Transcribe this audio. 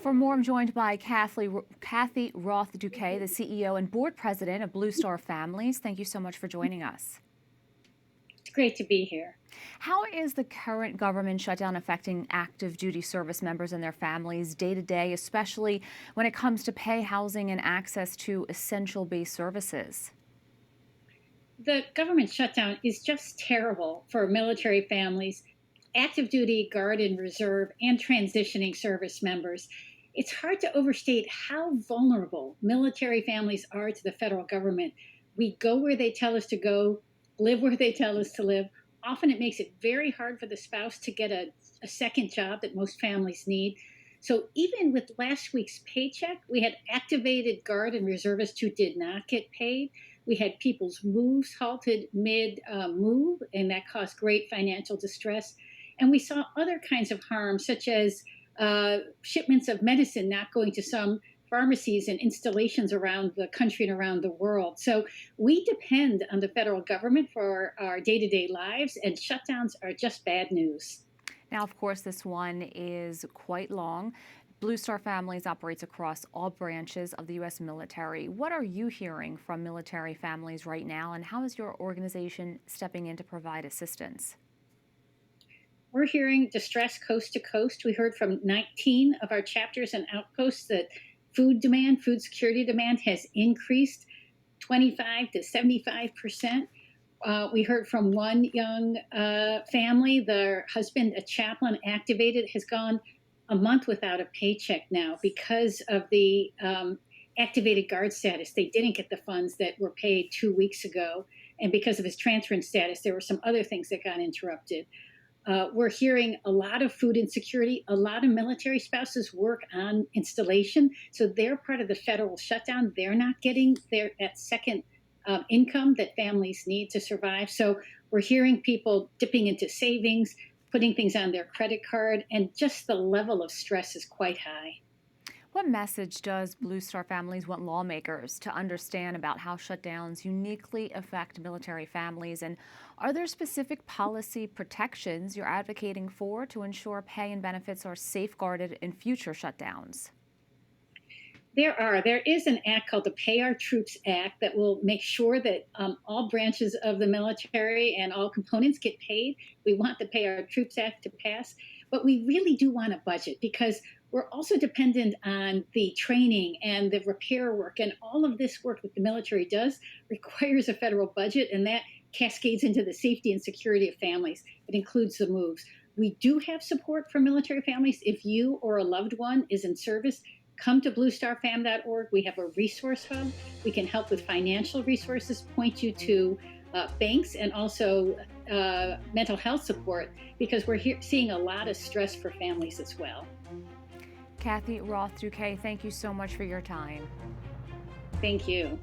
For more, I'm joined by Kathy Roth-Douquet, the CEO and board president of Blue Star Families. Thank you so much for joining us. It's great to be here. How is the current government shutdown affecting active duty service members and their families day to day, especially when it comes to pay, housing, and access to essential base services? The government shutdown is just terrible for military families, active duty, guard and reserve, and transitioning service members. It's hard to overstate how vulnerable military families are to the federal government. We go where they tell us to go, live where they tell us to live. Often it makes it very hard for the spouse to get a second job that most families need. So even with last week's paycheck, we had activated guard and reservists who did not get paid. We had people's moves halted mid move, and that caused great financial distress. And we saw other kinds of harm, such as shipments of medicine not going to some pharmacies and installations around the country and around the world. So we depend on the federal government for our day to day lives, and shutdowns are just bad news. Now, of course, this one is quite long. Blue Star Families operates across all branches of the U.S. military. What are you hearing from military families right now, and how is your organization stepping in to provide assistance? We're hearing distress coast to coast. We heard from 19 of our chapters and outposts that food security demand has increased 25 to 75%. We heard from one young family, their husband, a chaplain activated, has gone a month without a paycheck now because of the activated guard status. They didn't get the funds that were paid 2 weeks ago. And because of his transference status, there were some other things that got interrupted. We're hearing a lot of food insecurity. A lot of military spouses work on installation, so they're part of the federal shutdown. They're not getting that second income that families need to survive. So we're hearing people dipping into savings, putting things on their credit card, and just the level of stress is quite high. What message does Blue Star Families want lawmakers to understand about how shutdowns uniquely affect military families? And are there specific policy protections you're advocating for to ensure pay and benefits are safeguarded in future shutdowns? There is an act called the Pay Our Troops Act that will make sure that all branches of the military and all components get paid. We want the Pay Our Troops Act to pass, but we really do want a budget because we're also dependent on the training and the repair work, and all of this work that the military does requires a federal budget, and that cascades into the safety and security of families. It includes the moves. We do have support for military families. If you or a loved one is in service, come to bluestarfam.org. We have a resource hub. We can help with financial resources, point you to banks, and also mental health support because we're seeing a lot of stress for families as well. Kathy Roth-Douquet, thank you so much for your time. Thank you.